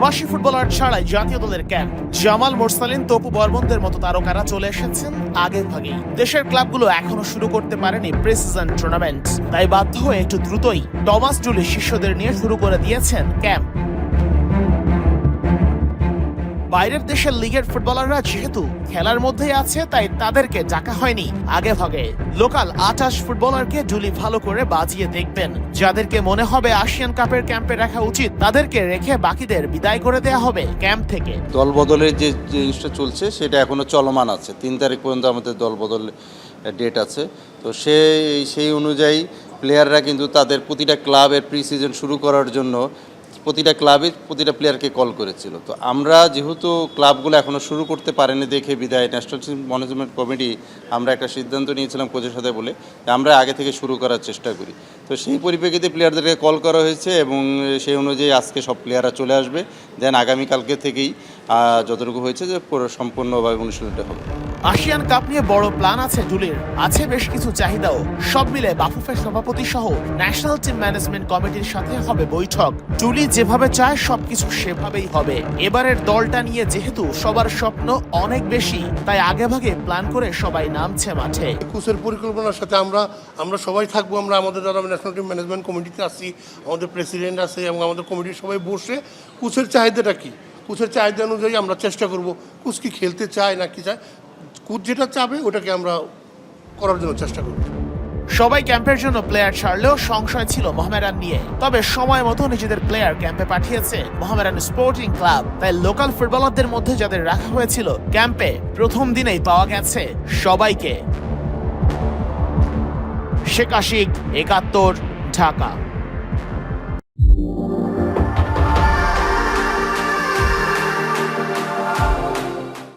প্রবাসী ফুটবলার ছাড়াই জাতীয় দলের ক্যাম্প। জামাল মোরসালিন, তপু বর্মনদের মতো তারকারা চলে এসেছেন আগে ভাগেই। দেশের ক্লাবগুলো এখনো শুরু করতে পারেনি প্রি-সিজন টুর্নামেন্ট, তাই বাধ্য হয়ে একটু দ্রুতই টমাস ডুলি শিষ্যদের নিয়ে শুরু করে দিয়েছেন ক্যাম্প। বাইরের দেশের লিগের ফুটবলাররা যেহেতু খেলার মধ্যেই আছে, তাই তাদেরকে ডাকা হয়নি আগে ভাগে। লোকাল 28 ফুটবলারকে ডুলি ভালো করে বাজিয়ে দেখবেন। যাদেরকে মনে হবে আসিয়ান কাপের ক্যাম্পে রাখা উচিত, তাদেরকে রেখে বাকিদের বিদায় করে দেয়া হবে ক্যাম্প থেকে। দল বদলের যে জিনিসটা চলছে সেটা এখনো চলমান আছে। 3 তারিখ পর্যন্ত আমাদের দল বদল ডেট আছে। তো সেই অনুযায়ী প্লেয়াররা কিন্তু তাদের প্রতিটা ক্লাবের প্রি সিজন শুরু করার জন্য প্রতিটা ক্লাবে প্রতিটা প্লেয়ারকে কল করেছিল। তো আমরা যেহেতু ক্লাবগুলো এখনও শুরু করতে পারেনি দেখে বিদায় ন্যাশনাল টিম ম্যানেজমেন্ট কমিটি আমরা একটা সিদ্ধান্ত নিয়েছিলাম কোচের সাথে বলে আমরা আগে থেকে শুরু করার চেষ্টা করি। তো সেই পরিপ্রেক্ষিতে প্লেয়ারদেরকে কল করা হয়েছে এবং সেই অনুযায়ী আজকে সব প্লেয়াররা চলে আসবে। দেন আগামীকালকে থেকেই যতটুকু হয়েছে যে সম্পূর্ণভাবে অনুশীলনটা হবে। আসিয়ান কাপ নিয়ে বড় প্ল্যান আছে ডুলির, আছে বেশ কিছু চাহিদাও। সব মিলে বাফুফের সভাপতি সহ ন্যাশনাল টিম ম্যানেজমেন্ট কমিটির সাথে হবে বৈঠক। ডুলি যেভাবে চায় সবকিছু সেভাবেই হবে। এবারের দলটা নিয়ে যেহেতু সবার স্বপ্ন অনেক বেশি, তাই আগেভাগে প্ল্যান করে সবাই নামছে মাঠে। কোচের পরিকল্পনার সাথে আমরা সবাই থাকবো। আমরা আমাদের যারা ন্যাশনাল টিম ম্যানেজমেন্ট কমিটিতে আছি, আমাদের প্রেসিডেন্ট আছে এবং আমাদের কমিটির সবাই বসে কোচের চাহিদাটা কি, কোচের চাহিদা অনুযায়ী আমরা চেষ্টা করব কোচ কি খেলতে চায় না কি চায়, কোচ যেটা চাবে ওটাকে আমরা করার জন্য চেষ্টা করব। সবাই ক্যাম্পের জন্য প্লেয়ার ছাড়লেও সংশয় ছিল মোহামেডান নিয়ে। তবে সময় মতো নিজেদের প্লেয়ার ক্যাম্পে পাঠিয়েছে মোহামেডান স্পোর্টিং ক্লাব। তাই লোকাল ফুটবলারদের মধ্যে যাদের রাখা হয়েছিল ক্যাম্পে প্রথম দিনেই পাওয়া গেছে সবাইকে। শেখ আশিক, ৭১, ঢাকা।